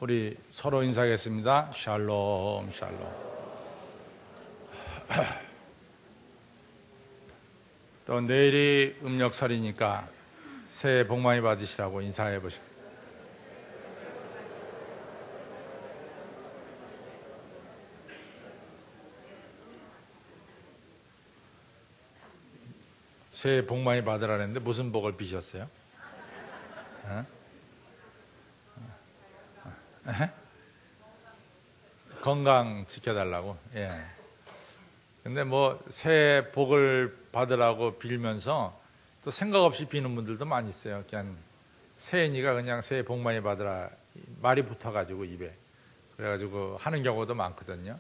우리 서로 인사하겠습니다. 샬롬, 샬롬. 또 내일이 음력설이니까 새해 복 많이 받으시라고 인사해 보시고. 새해 복 많이 받으라는데 무슨 복을 비셨어요? 건강 지켜달라고. 예. 근데 뭐 새해 복을 받으라고 빌면서 또 생각 없이 비는 분들도 많이 있어요. 그냥 새해니까 그냥 새해 복 많이 받으라 말이 붙어가지고 입에 그래가지고 하는 경우도 많거든요.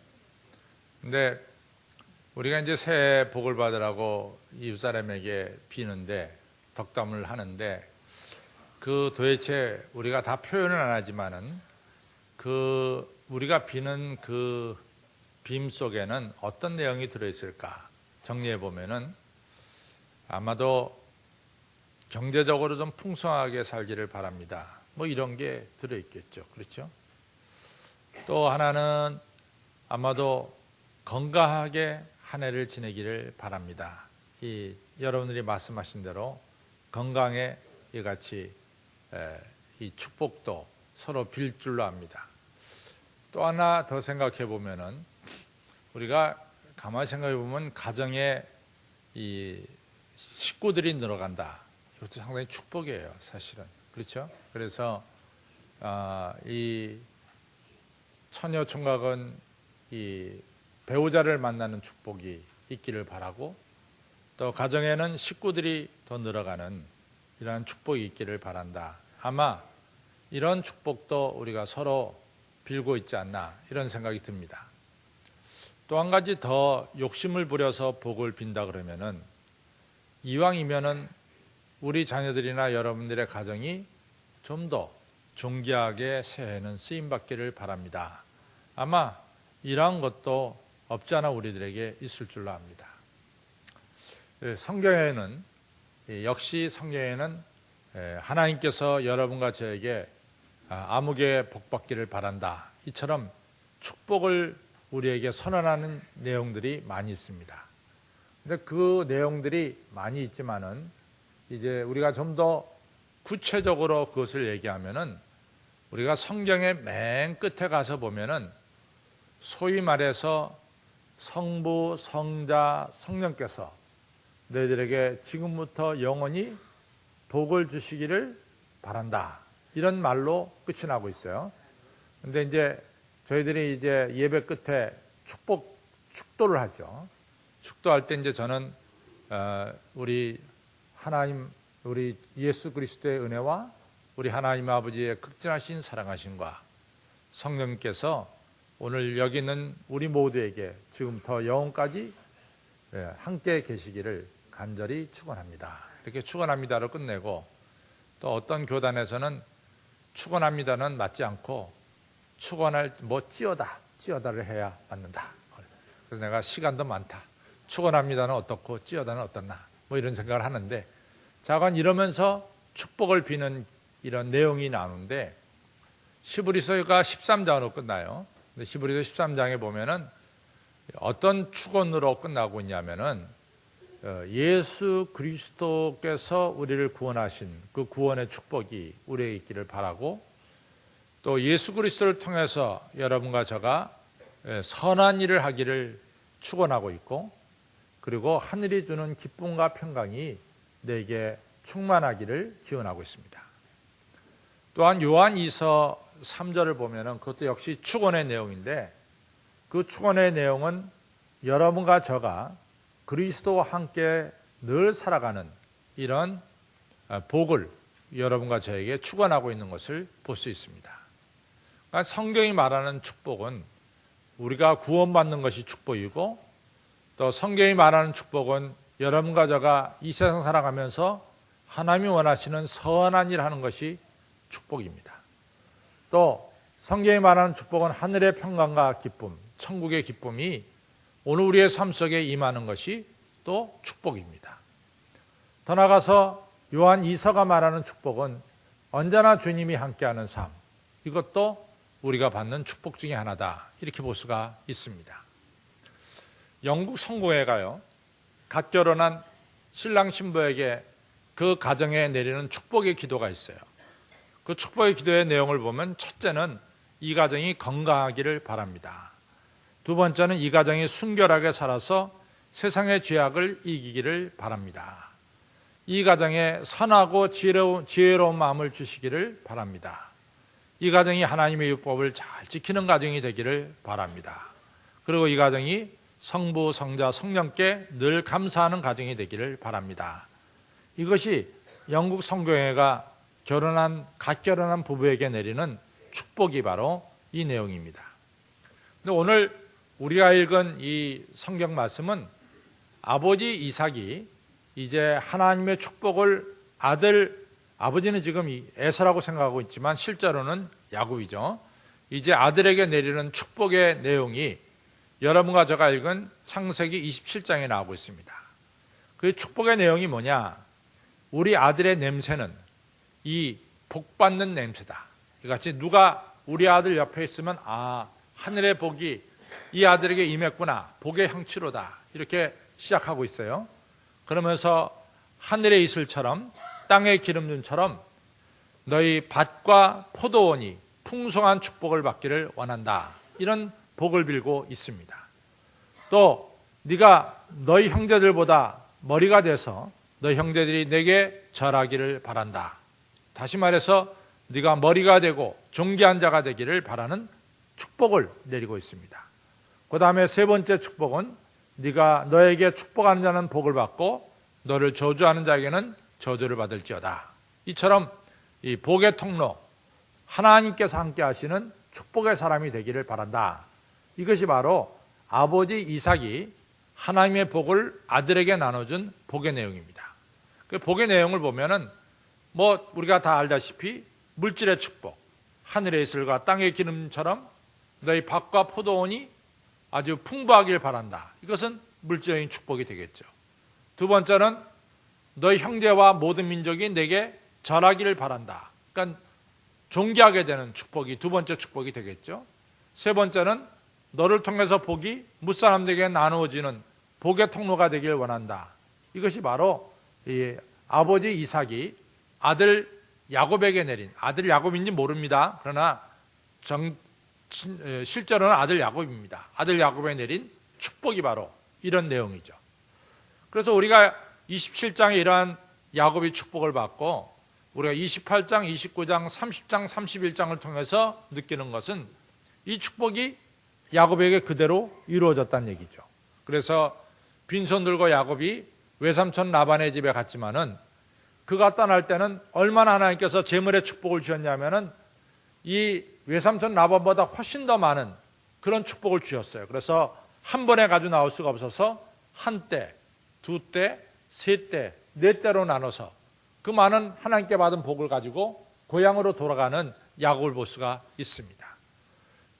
근데 우리가 이제 새해 복을 받으라고 이웃 사람에게 비는데 덕담을 하는데 그 도대체 우리가 다 표현을 안 하지만은 우리가 비는 그 빔 속에는 어떤 내용이 들어있을까 정리해 보면은 아마도 경제적으로 좀 풍성하게 살기를 바랍니다. 뭐 이런 게 들어있겠죠. 그렇죠? 또 하나는 아마도 건강하게 한 해를 지내기를 바랍니다. 여러분들이 말씀하신 대로 건강에 이같이 이 축복도 서로 빌 줄로 압니다. 또 하나 더 생각해 보면은 우리가 가만히 생각해 보면 가정에 이 식구들이 늘어간다. 이것도 상당히 축복이에요, 사실은. 그렇죠? 그래서 이 처녀 총각은 이 배우자를 만나는 축복이 있기를 바라고 또 가정에는 식구들이 더 늘어가는 이러한 축복이 있기를 바란다. 아마 이런 축복도 우리가 서로 빌고 있지 않나 이런 생각이 듭니다. 또 한 가지 더 욕심을 부려서 복을 빈다 그러면은 이왕이면은 우리 자녀들이나 여러분들의 가정이 좀 더 존귀하게 새해에는 쓰임받기를 바랍니다. 아마 이러한 것도 없지 않아 우리들에게 있을 줄로 압니다. 성경에는 역시 성경에는 하나님께서 여러분과 저에게 아무개 복받기를 바란다. 이처럼 축복을 우리에게 선언하는 내용들이 많이 있습니다. 근데 그 내용들이 많이 있지만은 이제 우리가 좀 더 구체적으로 그것을 얘기하면은 우리가 성경의 맨 끝에 가서 보면은 소위 말해서 성부, 성자, 성령께서 너희들에게 지금부터 영원히 복을 주시기를 바란다. 이런 말로 끝이 나고 있어요. 근데 이제 저희들이 이제 예배 끝에 축도를 하죠. 축도할 때 이제 저는 우리 하나님, 우리 예수 그리스도의 은혜와 우리 하나님 아버지의 극진하신 사랑하심과 성령님께서 오늘 여기 있는 우리 모두에게 지금부터 영원까지 함께 계시기를 간절히 축원합니다. 이렇게 축원합니다로 끝내고 또 어떤 교단에서는 축원합니다는 맞지 않고 축원할 찌어다를 해야 맞는다. 그래서 내가 시간도 많다. 축원합니다는 어떻고 찌어다는 어떻나 뭐 이런 생각을 하는데 자관 이러면서 축복을 비는 이런 내용이 나오는데 히브리서가 13장으로 끝나요. 근데 히브리서 13장에 보면은 어떤 축원으로 끝나고 있냐면은 예수 그리스도께서 우리를 구원하신 그 구원의 축복이 우리에게 있기를 바라고 또 예수 그리스도를 통해서 여러분과 저가 선한 일을 하기를 축원하고 있고 그리고 하늘이 주는 기쁨과 평강이 내게 충만하기를 기원하고 있습니다. 또한 요한 2서 3절을 보면은 그것도 역시 축원의 내용인데 그 축원의 내용은 여러분과 저가 그리스도와 함께 늘 살아가는 이런 복을 여러분과 저에게 축원하고 있는 것을 볼 수 있습니다. 그러니까 성경이 말하는 축복은 우리가 구원받는 것이 축복이고 또 성경이 말하는 축복은 여러분과 저가 이 세상 살아가면서 하나님이 원하시는 선한 일 하는 것이 축복입니다. 또 성경이 말하는 축복은 하늘의 평강과 기쁨, 천국의 기쁨이 오늘 우리의 삶 속에 임하는 것이 또 축복입니다. 더 나아가서 요한 2서가 말하는 축복은 언제나 주님이 함께하는 삶, 이것도 우리가 받는 축복 중에 하나다, 이렇게 볼 수가 있습니다. 영국 성공회가요, 갓 결혼한 신랑 신부에게 그 가정에 내리는 축복의 기도가 있어요. 그 축복의 기도의 내용을 보면, 첫째는 이 가정이 건강하기를 바랍니다. 두 번째는 이 가정이 순결하게 살아서 세상의 죄악을 이기기를 바랍니다. 이 가정에 선하고 지혜로운 마음을 주시기를 바랍니다. 이 가정이 하나님의 율법을 잘 지키는 가정이 되기를 바랍니다. 그리고 이 가정이 성부, 성자, 성령께 늘 감사하는 가정이 되기를 바랍니다. 이것이 영국 성공회가 갓 결혼한 부부에게 내리는 축복이 바로 이 내용입니다. 근데 오늘 우리가 읽은 이 성경 말씀은 아버지 이삭이 이제 하나님의 축복을 아버지는 지금 에서라고 생각하고 있지만 실제로는 야곱이죠. 이제 아들에게 내리는 축복의 내용이 여러분과 제가 읽은 창세기 27장에 나오고 있습니다. 그 축복의 내용이 뭐냐? 우리 아들의 냄새는 이 복받는 냄새다. 이같이 누가 우리 아들 옆에 있으면 하늘의 복이 이 아들에게 임했구나, 복의 향취로다, 이렇게 시작하고 있어요. 그러면서 하늘의 이슬처럼 땅의 기름눈처럼 너희 밭과 포도원이 풍성한 축복을 받기를 원한다, 이런 복을 빌고 있습니다. 또 네가 너희 형제들보다 머리가 돼서 너희 형제들이 내게 절하기를 바란다. 다시 말해서 네가 머리가 되고 존귀한 자가 되기를 바라는 축복을 내리고 있습니다. 그 다음에 세 번째 축복은 네가 너에게 축복하는 자는 복을 받고 너를 저주하는 자에게는 저주를 받을지어다. 이처럼 이 복의 통로, 하나님께서 함께 하시는 축복의 사람이 되기를 바란다. 이것이 바로 아버지 이삭이 하나님의 복을 아들에게 나눠준 복의 내용입니다. 그 복의 내용을 보면은 우리가 다 알다시피 물질의 축복, 하늘의 이슬과 땅의 기름처럼 너희 밭과 포도원이 아주 풍부하길 바란다. 이것은 물질적인 축복이 되겠죠. 두 번째는 너희 형제와 모든 민족이 내게 절하기를 바란다. 그러니까 존귀하게 되는 축복이 두 번째 축복이 되겠죠. 세 번째는 너를 통해서 복이 뭇사람들에게 나누어지는 복의 통로가 되길 원한다. 이것이 바로 이 아버지 이삭이 아들 야곱에게 내린, 아들 야곱인지 모릅니다. 그러나 실제로는 아들 야곱입니다. 아들 야곱에 내린 축복이 바로 이런 내용이죠. 그래서 우리가 27장에 이러한 야곱이 축복을 받고 우리가 28장, 29장, 30장, 31장을 통해서 느끼는 것은 이 축복이 야곱에게 그대로 이루어졌다는 얘기죠. 그래서 빈손 들고 야곱이 외삼촌 라반의 집에 갔지만은 그가 떠날 때는 얼마나 하나님께서 재물의 축복을 주셨냐면은 이 외삼촌 라반보다 훨씬 더 많은 그런 축복을 주셨어요. 그래서 한 번에 가지고 나올 수가 없어서 한 때, 두 때, 세 때, 네 때로 나눠서 그 많은 하나님께 받은 복을 가지고 고향으로 돌아가는 야곱을 볼 수가 있습니다.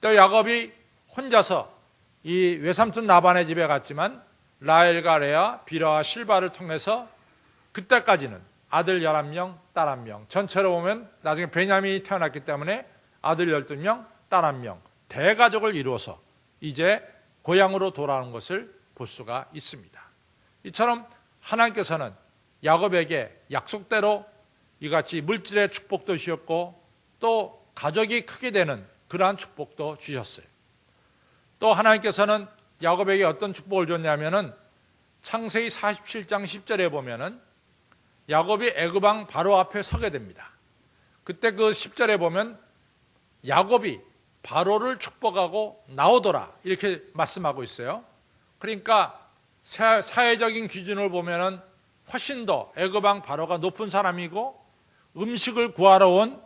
또 야곱이 혼자서 이 외삼촌 라반의 집에 갔지만 라헬과 레아, 비라와 실바를 통해서 그때까지는 아들 11명, 딸 1명, 전체로 보면 나중에 베냐민이 태어났기 때문에 아들 12명, 딸 1명, 대가족을 이루어서 이제 고향으로 돌아오는 것을 볼 수가 있습니다. 이처럼 하나님께서는 야곱에게 약속대로 이같이 물질의 축복도 주셨고 또 가족이 크게 되는 그러한 축복도 주셨어요. 또 하나님께서는 야곱에게 어떤 축복을 줬냐면은 창세기 47장 10절에 보면은 야곱이 애굽 왕 바로 앞에 서게 됩니다. 그때 그 10절에 보면 야곱이 바로를 축복하고 나오더라 이렇게 말씀하고 있어요. 그러니까 사회적인 기준을 보면은 훨씬 더 애굽 왕 바로가 높은 사람이고 음식을 구하러 온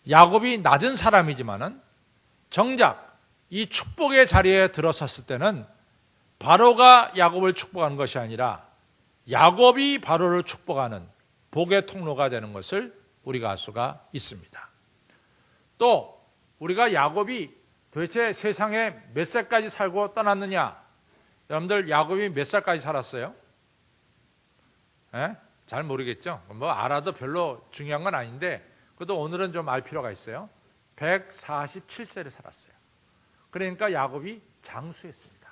야곱이 낮은 사람이지만은 정작 이 축복의 자리에 들어섰을 때는 바로가 야곱을 축복하는 것이 아니라 야곱이 바로를 축복하는 복의 통로가 되는 것을 우리가 알 수가 있습니다. 또 우리가 야곱이 도대체 세상에 몇 살까지 살고 떠났느냐? 여러분들 야곱이 몇 살까지 살았어요? 잘 모르겠죠? 알아도 별로 중요한 건 아닌데 그래도 오늘은 좀 알 필요가 있어요. 147세를 살았어요. 그러니까 야곱이 장수했습니다.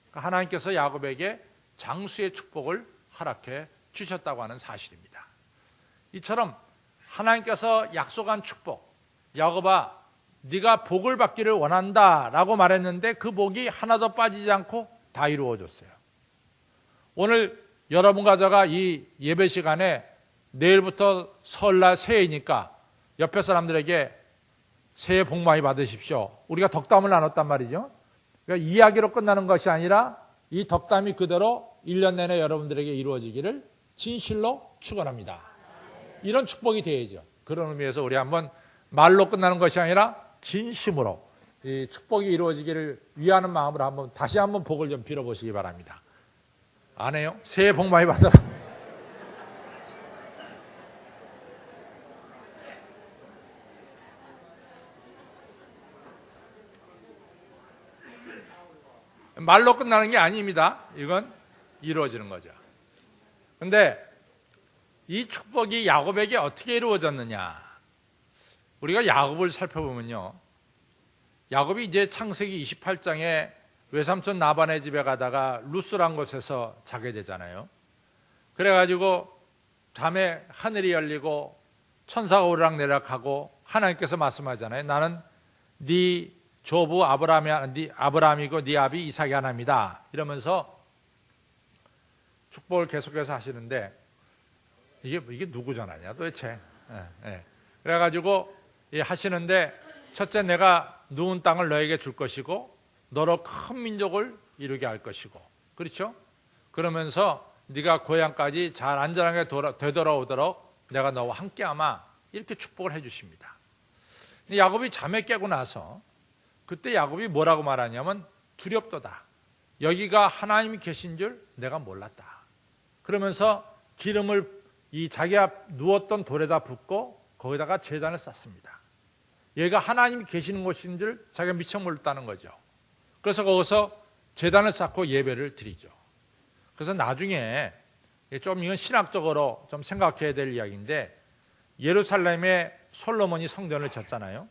그러니까 하나님께서 야곱에게 장수의 축복을 허락해 주셨다고 하는 사실입니다. 이처럼 하나님께서 약속한 축복, 야곱아 네가 복을 받기를 원한다라고 말했는데 그 복이 하나도 빠지지 않고 다 이루어졌어요. 오늘 여러분과 제가 이 예배 시간에 내일부터 설날 새해니까 옆에 사람들에게 새해 복 많이 받으십시오. 우리가 덕담을 나눴단 말이죠. 그러니까 이야기로 끝나는 것이 아니라 이 덕담이 그대로 1년 내내 여러분들에게 이루어지기를 진실로 축원합니다. 이런 축복이 되야죠. 그런 의미에서 우리 한번 말로 끝나는 것이 아니라 진심으로 이 축복이 이루어지기를 위하는 마음으로 한번 다시 한번 복을 좀 빌어보시기 바랍니다. 안 해요? 새해 복 많이 받아라. 말로 끝나는 게 아닙니다. 이건 이루어지는 거죠. 근데 이 축복이 야곱에게 어떻게 이루어졌느냐? 우리가 야곱을 살펴보면요. 야곱이 이제 창세기 28장에 외삼촌 나반의 집에 가다가 루스란 곳에서 자게 되잖아요. 그래가지고 밤에 하늘이 열리고 천사가 오르락내리락하고 하나님께서 말씀하잖아요. 나는 네 조부 아브라함이고 네 아비 이삭이 하나입니다. 이러면서 축복을 계속해서 하시는데 이게 누구 전하냐 도대체. 그래가지고 하시는데 첫째 내가 누운 땅을 너에게 줄 것이고 너로 큰 민족을 이루게 할 것이고 그렇죠? 그러면서 네가 고향까지 잘 안전하게 되돌아오도록 내가 너와 함께하마 이렇게 축복을 해주십니다. 야곱이 잠에 깨고 나서 그때 야곱이 뭐라고 말하냐면 두렵도다. 여기가 하나님이 계신 줄 내가 몰랐다. 그러면서 기름을 이 자기가 누웠던 돌에다 붓고 거기다가 제단을 쌓습니다. 얘가 하나님이 계시는 곳인 줄 자기가 미처 몰랐다는 거죠. 그래서 거기서 제단을 쌓고 예배를 드리죠. 그래서 나중에 좀 이건 신학적으로 좀 생각해야 될 이야기인데 예루살렘에 솔로몬이 성전을 짓잖아요.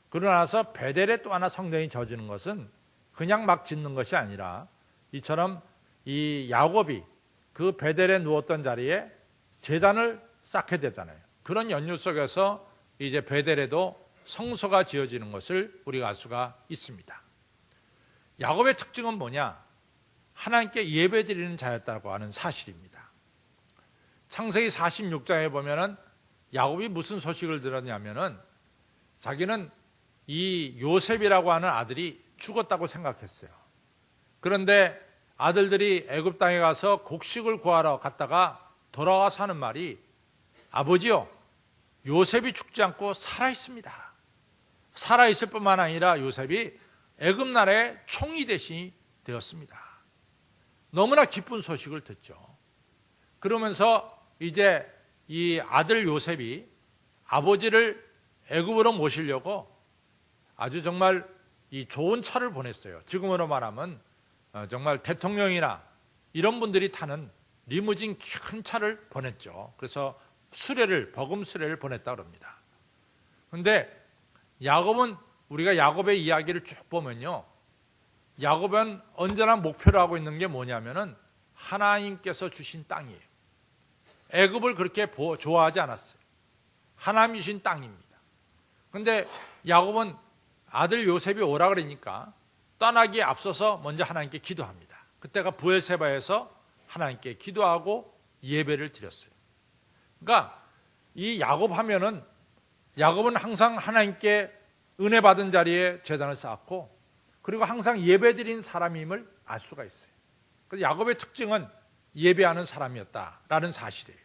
그러고 나서 베델에 또 하나 성전이 져지는 것은 그냥 막 짓는 것이 아니라 이처럼 이 야곱이 그 베델에 누웠던 자리에 제단을 쌓게 되잖아요. 그런 연유 속에서 이제 베델에도 성소가 지어지는 것을 우리가 알 수가 있습니다. 야곱의 특징은 뭐냐? 하나님께 예배드리는 자였다고 하는 사실입니다. 창세기 46장에 보면은 야곱이 무슨 소식을 들었냐면은 자기는 이 요셉이라고 하는 아들이 죽었다고 생각했어요. 그런데 아들들이 애굽 땅에 가서 곡식을 구하러 갔다가 돌아와서 하는 말이 아버지요, 요셉이 죽지 않고 살아있습니다. 살아있을 뿐만 아니라 요셉이 애굽 나라의 총리 대신이 되었습니다. 너무나 기쁜 소식을 듣죠. 그러면서 이제 이 아들 요셉이 아버지를 애굽으로 모시려고 아주 정말 이 좋은 차를 보냈어요. 지금으로 말하면 정말 대통령이나 이런 분들이 타는 리무진 큰 차를 보냈죠. 그래서 버금 수레를 보냈다 그럽니다. 그런데 야곱은 우리가 야곱의 이야기를 쭉 보면요. 야곱은 언제나 목표로 하고 있는 게 뭐냐면은 하나님께서 주신 땅이에요. 애굽을 그렇게 좋아하지 않았어요. 하나님이 주신 땅입니다. 그런데 야곱은 아들 요셉이 오라 그러니까 떠나기에 앞서서 먼저 하나님께 기도합니다. 그때가 브엘세바에서 하나님께 기도하고 예배를 드렸어요. 그러니까 이 야곱 하면은 야곱은 항상 하나님께 은혜 받은 자리에 제단을 쌓았고 그리고 항상 예배 드린 사람임을 알 수가 있어요. 그래서 야곱의 특징은 예배하는 사람이었다라는 사실이에요.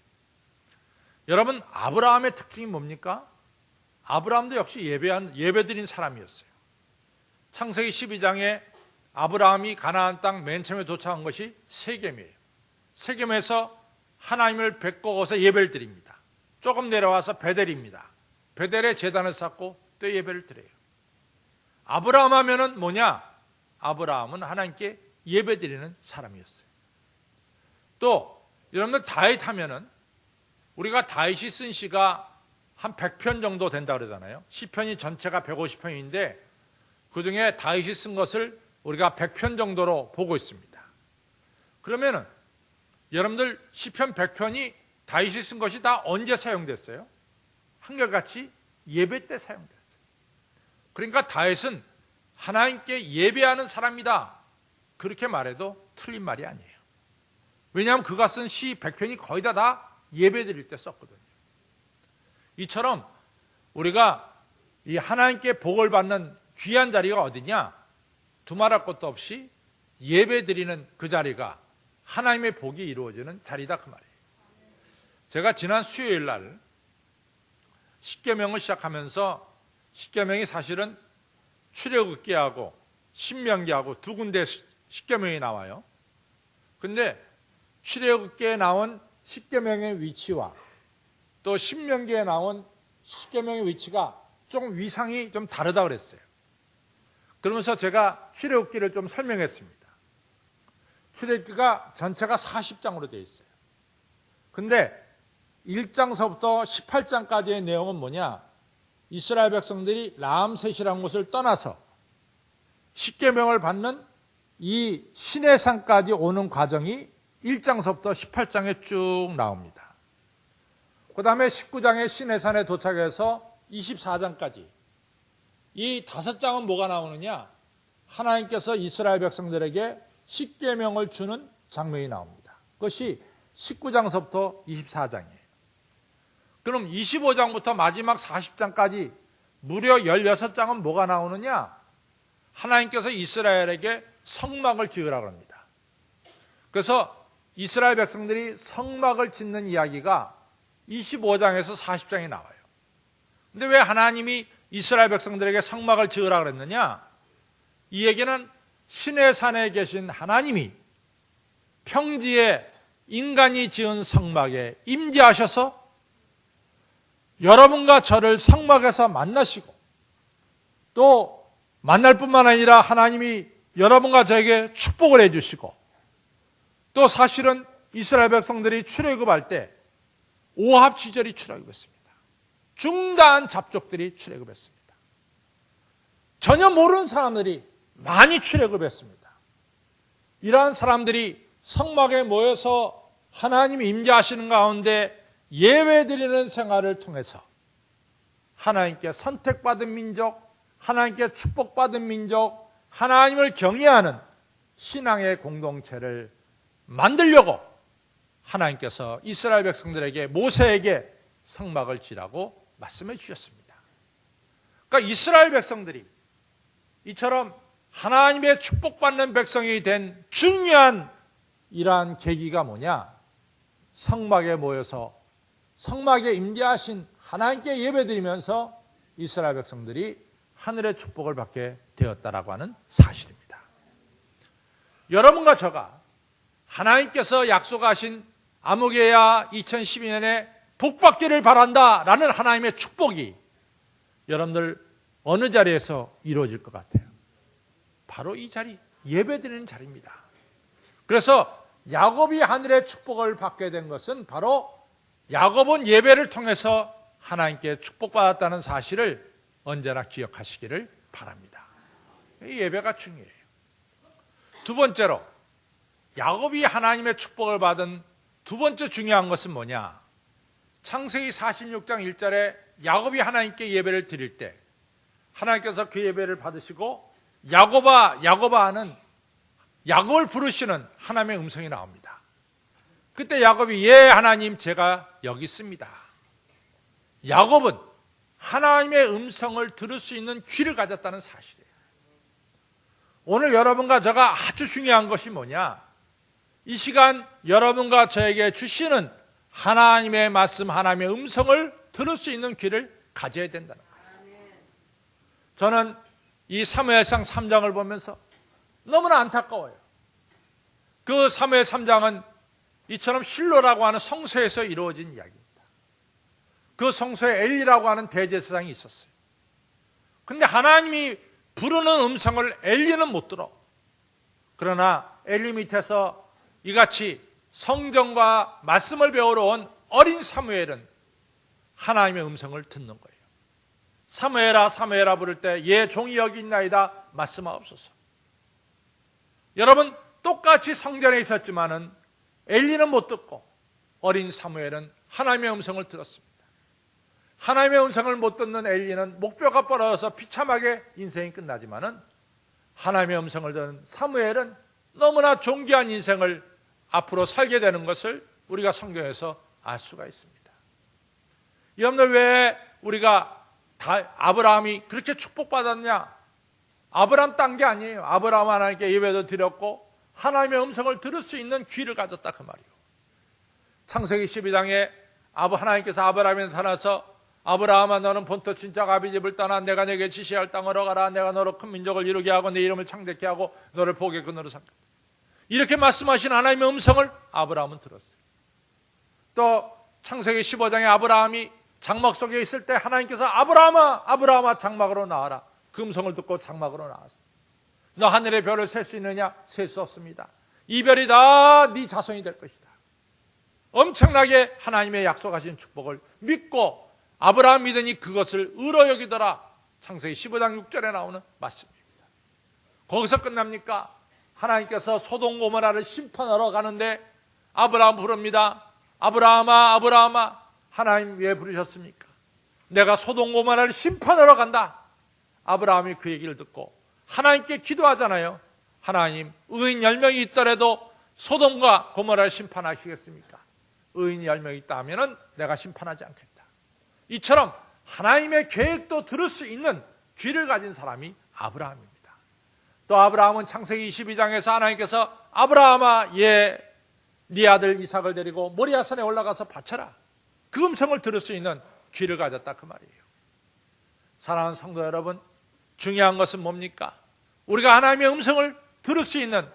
여러분 아브라함의 특징이 뭡니까? 아브라함도 역시 예배 드린 사람이었어요. 창세기 12장에 아브라함이 가나안 땅 맨 처음에 도착한 것이 세겜이에요. 세겜에서 하나님을 뵙고 거기서 예배를 드립니다. 조금 내려와서 베델입니다. 베델에 제단을 쌓고 또 예배를 드려요. 아브라함 하면은 뭐냐? 아브라함은 하나님께 예배 드리는 사람이었어요. 또 여러분들 다윗 하면은 우리가 다윗이 쓴 시가 한 100편 정도 된다 그러잖아요. 시편이 전체가 150편인데 그중에 다윗이 쓴 것을 우리가 100편 정도로 보고 있습니다. 그러면은 여러분들 시편 100편이 다윗이 쓴 것이 다 언제 사용됐어요? 한결같이 예배 때 사용됐어요. 그러니까 다윗은 하나님께 예배하는 사람이다. 그렇게 말해도 틀린 말이 아니에요. 왜냐하면 그가 쓴 시 100편이 거의 다 예배 드릴 때 썼거든요. 이처럼 우리가 이 하나님께 복을 받는 귀한 자리가 어디냐? 두말할 것도 없이 예배 드리는 그 자리가 하나님의 복이 이루어지는 자리다 그 말이에요. 제가 지난 수요일 날 십계명을 시작하면서 십계명이 사실은 출애굽기하고 신명기하고 두 군데 십계명이 나와요. 근데 출애굽기에 나온 십계명의 위치와 또 신명기에 나온 십계명의 위치가 조금 위상이 좀 다르다 그랬어요. 그러면서 제가 출애굽기를 좀 설명했습니다. 출애굽기가 전체가 40장으로 되어 있어요. 근데 1장서부터 18장까지의 내용은 뭐냐? 이스라엘 백성들이 라암셋이라는 곳을 떠나서 십계명을 받는 이 시내산까지 오는 과정이 1장서부터 18장에 쭉 나옵니다. 그 다음에 19장의 시내산에 도착해서 24장까지 이 5장은 뭐가 나오느냐? 하나님께서 이스라엘 백성들에게 십계명을 주는 장면이 나옵니다. 그것이 19장서부터 24장이에요. 그럼 25장부터 마지막 40장까지 무려 16장은 뭐가 나오느냐? 하나님께서 이스라엘에게 성막을 지으라고 합니다. 그래서 이스라엘 백성들이 성막을 짓는 이야기가 25장에서 40장에 나와요. 근데 왜 하나님이 이스라엘 백성들에게 성막을 지으라고 그랬느냐? 이 얘기는 신의 산에 계신 하나님이 평지에 인간이 지은 성막에 임재하셔서 여러분과 저를 성막에서 만나시고 또 만날 뿐만 아니라 하나님이 여러분과 저에게 축복을 해주시고 또 사실은 이스라엘 백성들이 출애굽할 때 오합 지절이 출애굽했습니다. 중다한 잡족들이 출애굽했습니다. 전혀 모르는 사람들이 많이 출애굽했습니다. 이러한 사람들이 성막에 모여서 하나님이 임재하시는 가운데 예배드리는 생활을 통해서 하나님께 선택받은 민족, 하나님께 축복받은 민족, 하나님을 경외하는 신앙의 공동체를 만들려고 하나님께서 이스라엘 백성들에게 모세에게 성막을 지라고 말씀해 주셨습니다. 그러니까 이스라엘 백성들이 이처럼 하나님의 축복받는 백성이 된 중요한 이러한 계기가 뭐냐? 성막에 모여서 성막에 임재하신 하나님께 예배드리면서 이스라엘 백성들이 하늘의 축복을 받게 되었다라고 하는 사실입니다. 여러분과 저가 하나님께서 약속하신 아무개야 2012년에 복받기를 바란다라는 하나님의 축복이 여러분들 어느 자리에서 이루어질 것 같아요? 바로 이 자리, 예배드리는 자리입니다. 그래서 야곱이 하늘의 축복을 받게 된 것은 바로 야곱은 예배를 통해서 하나님께 축복받았다는 사실을 언제나 기억하시기를 바랍니다. 이 예배가 중요해요. 두 번째로 야곱이 하나님의 축복을 받은 두 번째 중요한 것은 뭐냐? 창세기 46장 1절에 야곱이 하나님께 예배를 드릴 때 하나님께서 그 예배를 받으시고 야곱아 야곱아 하는 야곱을 부르시는 하나님의 음성이 나옵니다. 그때 야곱이 예 하나님 제가 여기 있습니다. 야곱은 하나님의 음성을 들을 수 있는 귀를 가졌다는 사실이에요. 오늘 여러분과 저가 아주 중요한 것이 뭐냐? 이 시간 여러분과 저에게 주시는 하나님의 말씀, 하나님의 음성을 들을 수 있는 귀를 가져야 된다는 거예요. 저는 이 사무엘상 3장을 보면서 너무나 안타까워요. 그 사무엘 3장은 이처럼 실로라고 하는 성소에서 이루어진 이야기입니다. 그 성소에 엘리라고 하는 대제사장이 있었어요. 근데 하나님이 부르는 음성을 엘리는 못 들어. 그러나 엘리 밑에서 이같이 성경과 말씀을 배우러 온 어린 사무엘은 하나님의 음성을 듣는 거예요. 사무엘아 사무엘아 부를 때 예 종이 여기 있나이다 말씀하옵소서. 여러분 똑같이 성전에 있었지만은 엘리는 못 듣고 어린 사무엘은 하나님의 음성을 들었습니다. 하나님의 음성을 못 듣는 엘리는 목뼈가 벌어져서 비참하게 인생이 끝나지만은 하나님의 음성을 듣는 사무엘은 너무나 존귀한 인생을 앞으로 살게 되는 것을 우리가 성경에서 알 수가 있습니다. 여러분들 왜 우리가 아브라함이 그렇게 축복받았냐? 아브라함 딴 게 아니에요. 아브라함 하나님께 예배도 드렸고 하나님의 음성을 들을 수 있는 귀를 가졌다 그 말이에요. 창세기 12장에 하나님께서 아브라함에 나타나서 아브라함아 너는 본토 친척 아비 집을 떠나 내가 내게 지시할 땅으로 가라. 내가 너로 큰 민족을 이루게 하고 내 이름을 창대케 하고 너를 복의 근원으로 삼겠다. 이렇게 말씀하신 하나님의 음성을 아브라함은 들었어요. 또 창세기 15장에 아브라함이 장막 속에 있을 때 하나님께서 아브라함아 아브라함아 장막으로 나와라. 그 음성을 듣고 장막으로 나왔어요. 너 하늘의 별을 셀 수 있느냐? 셀 수 없습니다. 이 별이 다 네 자손이 될 것이다. 엄청나게 하나님의 약속하신 축복을 믿고 아브라함 믿으니 그것을 의로 여기더라. 창세기 15장 6절에 나오는 말씀입니다. 거기서 끝납니까? 하나님께서 소돔 고모라를 심판하러 가는데 아브라함 부릅니다. 아브라함아 아브라함아 하나님 왜 부르셨습니까? 내가 소돔 고모라를 심판하러 간다. 아브라함이 그 얘기를 듣고 하나님께 기도하잖아요. 하나님 의인 10명이 있더라도 소돔과 고모라를 심판하시겠습니까? 의인이 10명 있다 하면은 내가 심판하지 않겠다. 이처럼 하나님의 계획도 들을 수 있는 귀를 가진 사람이 아브라함입니다. 또 아브라함은 창세기 22장에서 하나님께서 아브라함아 네 아들 이삭을 데리고 모리아산에 올라가서 바쳐라. 그 음성을 들을 수 있는 귀를 가졌다 그 말이에요. 사랑하는 성도 여러분, 중요한 것은 뭡니까? 우리가 하나님의 음성을 들을 수 있는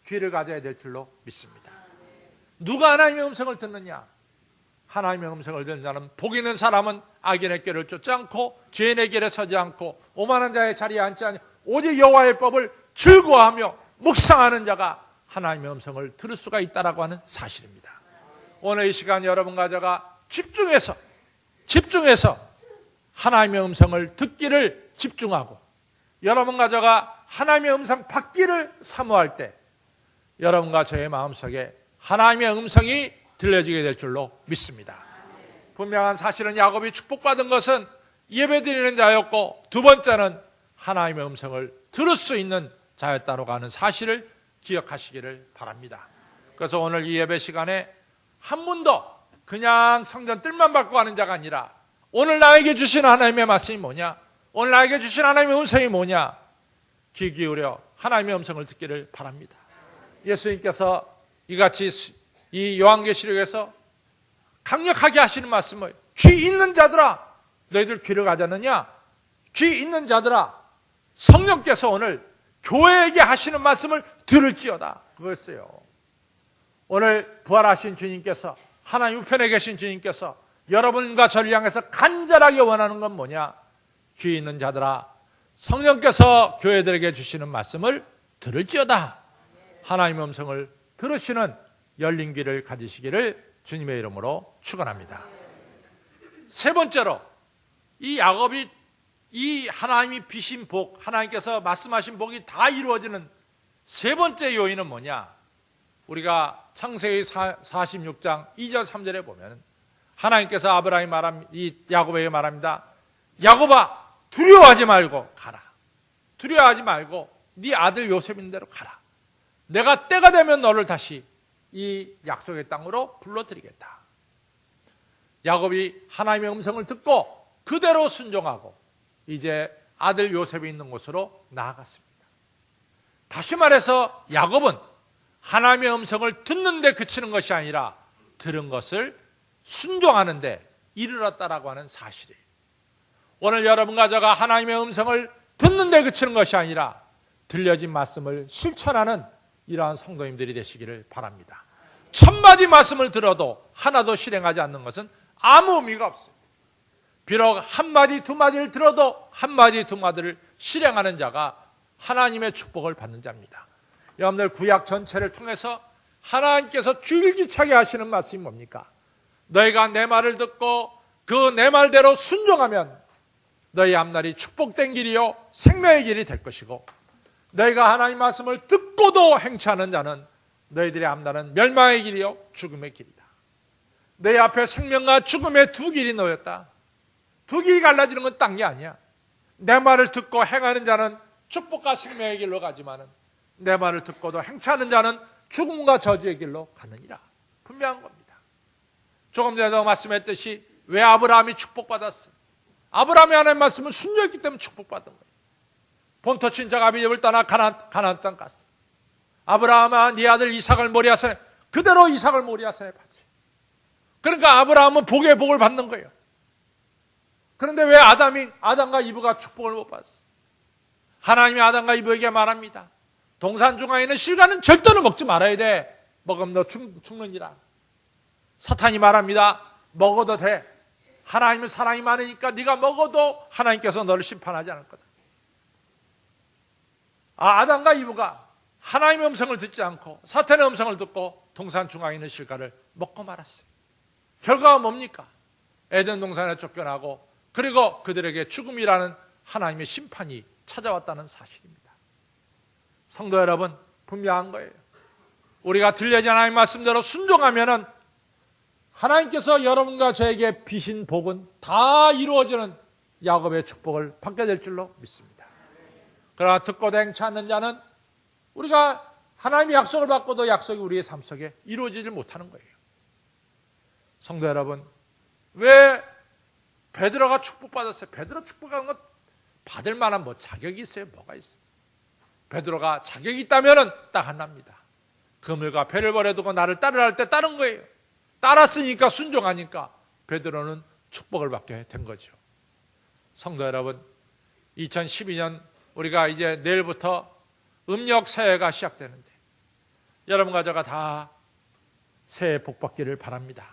귀를 가져야 될 줄로 믿습니다. 누가 하나님의 음성을 듣느냐? 하나님의 음성을 듣는 자는 복 있는 사람은 악인의 길을 쫓지 않고 죄인의 길에 서지 않고 오만한 자의 자리에 앉지 않고 오직 여호와의 법을 즐거워하며 묵상하는 자가 하나님의 음성을 들을 수가 있다라고 하는 사실입니다. 오늘 이 시간 여러분과 제가 집중해서 하나님의 음성을 듣기를 집중하고 여러분과 제가 하나님의 음성 받기를 사모할 때 여러분과 저의 마음속에 하나님의 음성이 들려지게 될 줄로 믿습니다. 분명한 사실은 야곱이 축복받은 것은 예배드리는 자였고 두 번째는 하나님의 음성을 들을 수 있는 자였다고 하는 사실을 기억하시기를 바랍니다. 그래서 오늘 이 예배 시간에 한 분도 그냥 성전 뜰만 밟고 가는 자가 아니라 오늘 나에게 주신 하나님의 말씀이 뭐냐? 오늘 나에게 주신 하나님의 음성이 뭐냐? 귀 기울여 하나님의 음성을 듣기를 바랍니다. 예수님께서 이같이 이 요한계시록에서 강력하게 하시는 말씀을 귀 있는 자들아 너희들 귀를 가졌느냐? 귀 있는 자들아 성령께서 오늘 교회에게 하시는 말씀을 들을지어다 그거였어요. 오늘 부활하신 주님께서 하나님 우편에 계신 주님께서 여러분과 저를 향해서 간절하게 원하는 건 뭐냐? 귀 있는 자들아 성령께서 교회들에게 주시는 말씀을 들을지어다. 하나님의 음성을 들으시는 열린 귀를 가지시기를 주님의 이름으로 축원합니다. 세 번째로 이 야곱이 이 하나님이 비신 복, 하나님께서 말씀하신 복이 다 이루어지는 세 번째 요인은 뭐냐? 우리가 창세기 46장 2절 3절에 보면 하나님께서 아브라함이 말합니다. 이 야곱에게 말합니다. 야곱아 두려워하지 말고 가라. 두려워하지 말고 네 아들 요셉 있는 대로 가라. 내가 때가 되면 너를 다시 이 약속의 땅으로 불러드리겠다. 야곱이 하나님의 음성을 듣고 그대로 순종하고 이제 아들 요셉이 있는 곳으로 나아갔습니다. 다시 말해서 야곱은 하나님의 음성을 듣는 데 그치는 것이 아니라 들은 것을 순종하는 데 이르렀다라고 하는 사실이에요. 오늘 여러분과 제가 하나님의 음성을 듣는 데 그치는 것이 아니라 들려진 말씀을 실천하는 이러한 성도님들이 되시기를 바랍니다. 1000마디 말씀을 들어도 하나도 실행하지 않는 것은 아무 의미가 없어요. 비록 한마디 두마디를 들어도 한마디 두마디를 실행하는 자가 하나님의 축복을 받는 자입니다. 여러분들 구약 전체를 통해서 하나님께서 줄기차게 하시는 말씀이 뭡니까? 너희가 내 말을 듣고 그 내 말대로 순종하면 너희 앞날이 축복된 길이요 생명의 길이 될 것이고, 너희가 하나님 말씀을 듣고도 행치하는 자는 너희들의 앞날은 멸망의 길이요 죽음의 길이다. 너희 앞에 생명과 죽음의 두 길이 놓였다. 두 길이 갈라지는 건 딴 게 아니야. 내 말을 듣고 행하는 자는 축복과 생명의 길로 가지만은 내 말을 듣고도 행치하는 자는 죽음과 저주의 길로 가느니라. 분명한 겁니다. 조금 전에도 말씀했듯이 왜 아브라함이 축복받았어요? 아브라함이 하나님 말씀을 순종했기 때문에 축복받은 거예요. 본토 친척 아비집을 떠나 가나안 땅 갔어. 아브라함아 네 아들 이삭을 모리아산에, 그대로 이삭을 모리아산에 바치. 그러니까 아브라함은 복의 복을 받는 거예요. 그런데 왜 아담과 이브가 축복을 못 받았어요? 하나님이 아담과 이브에게 말합니다. 동산 중앙에 있는 실과는 절대로 먹지 말아야 돼. 먹으면 너 죽느니라. 사탄이 말합니다. 먹어도 돼. 하나님은 사랑이 많으니까 네가 먹어도 하나님께서 너를 심판하지 않을 거다. 아담과 이브가 하나님의 음성을 듣지 않고 사탄의 음성을 듣고 동산 중앙에 있는 실과를 먹고 말았어요. 결과가 뭡니까? 에덴 동산에 쫓겨나고, 그리고 그들에게 죽음이라는 하나님의 심판이 찾아왔다는 사실입니다. 성도 여러분, 분명한 거예요. 우리가 들려진 하나님 말씀대로 순종하면은 하나님께서 여러분과 저에게 비신 복은 다 이루어지는 야곱의 축복을 받게 될 줄로 믿습니다. 그러나 듣고도 행치 않는 자는 우리가 하나님의 약속을 받고도 약속이 우리의 삶 속에 이루어지지 못하는 거예요. 성도 여러분, 왜 베드로가 축복받았어요? 베드로 축복하는 것 받을 만한 자격이 있어요? 뭐가 있어요? 베드로가 자격이 있다면 딱 하나입니다. 그물과 배를 버려두고 나를 따르라 할 때 따른 거예요. 따랐으니까, 순종하니까 베드로는 축복을 받게 된 거죠. 성도 여러분, 2012년 우리가 이제 내일부터 음력 새해가 시작되는데 여러분과 저가 다 새해 복 받기를 바랍니다.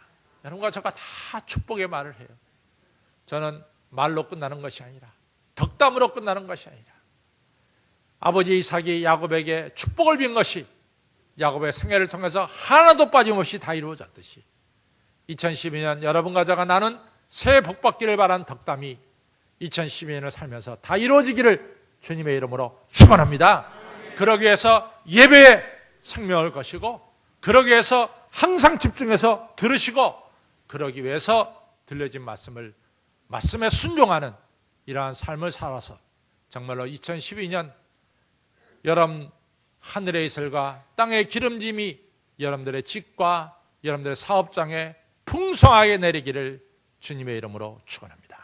여러분과 저가 다 축복의 말을 해요. 저는 말로 끝나는 것이 아니라 덕담으로 끝나는 것이 아니라 아버지 이삭이 야곱에게 축복을 빈 것이 야곱의 생애를 통해서 하나도 빠짐없이 다 이루어졌듯이 2012년 여러분과 저가 나는 새해 복 받기를 바란 덕담이 2012년을 살면서 다 이루어지기를 주님의 이름으로 축원합니다. 그러기 위해서 예배에 생명을 거시고, 그러기 위해서 항상 집중해서 들으시고, 그러기 위해서 들려진 말씀에 순종하는 이러한 삶을 살아서 정말로 2012년 여러분 하늘의 이슬과 땅의 기름짐이 여러분들의 집과 여러분들의 사업장에 풍성하게 내리기를 주님의 이름으로 축원합니다.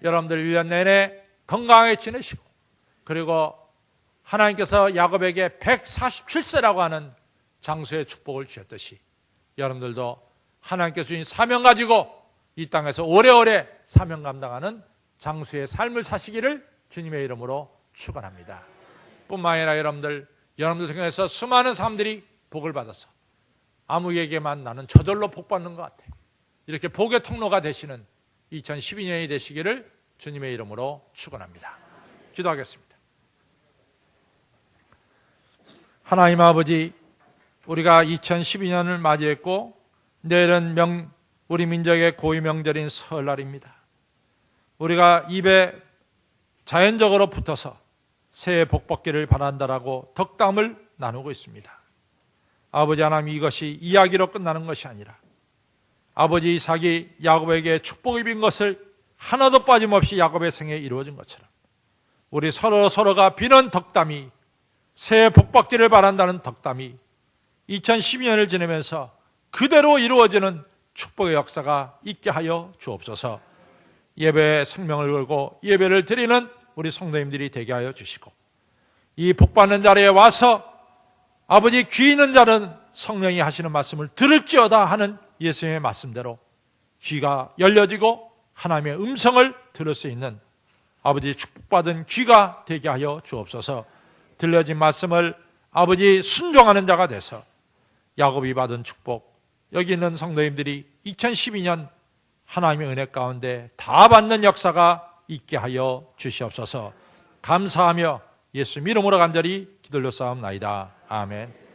여러분들 1년 내내 건강하게 지내시고, 그리고 하나님께서 야곱에게 147세라고 하는 장수의 축복을 주셨듯이 여러분들도 하나님께서 주신 사명 가지고 이 땅에서 오래오래 사명 감당하는 장수의 삶을 사시기를 주님의 이름으로 축원합니다. 뿐만 아니라 여러분들 통해서 수많은 사람들이 복을 받아서 아무에게만 나는 저절로 복 받는 것 같아. 이렇게 복의 통로가 되시는 2012년이 되시기를 주님의 이름으로 축원합니다. 기도하겠습니다. 하나님 아버지, 우리가 2012년을 맞이했고 내일은 우리 민족의 고유 명절인 설날입니다. 우리가 입에 자연적으로 붙어서 새해 복 받기를 바란다라고 덕담을 나누고 있습니다. 아버지 하나님, 이것이 이야기로 끝나는 것이 아니라 아버지 이삭이 야곱에게 축복을 빈 것을 하나도 빠짐없이 야곱의 생에 이루어진 것처럼 우리 서로가 비는 덕담이, 새해 복 받기를 바란다는 덕담이 2012년을 지내면서 그대로 이루어지는 축복의 역사가 있게 하여 주옵소서. 예배에 생명을 걸고 예배를 드리는 우리 성도님들이 되게 하여 주시고, 이 복받는 자리에 와서 아버지 귀 있는 자는 성령이 하시는 말씀을 들을지어다 하는 예수님의 말씀대로 귀가 열려지고 하나님의 음성을 들을 수 있는 아버지 축복받은 귀가 되게 하여 주옵소서. 들려진 말씀을 아버지 순종하는 자가 돼서 야곱이 받은 축복, 여기 있는 성도님들이 2012년 하나님의 은혜 가운데 다 받는 역사가 있게 하여 주시옵소서. 감사하며 예수 이름으로 간절히 기도를 쌓옵나이다. 아멘.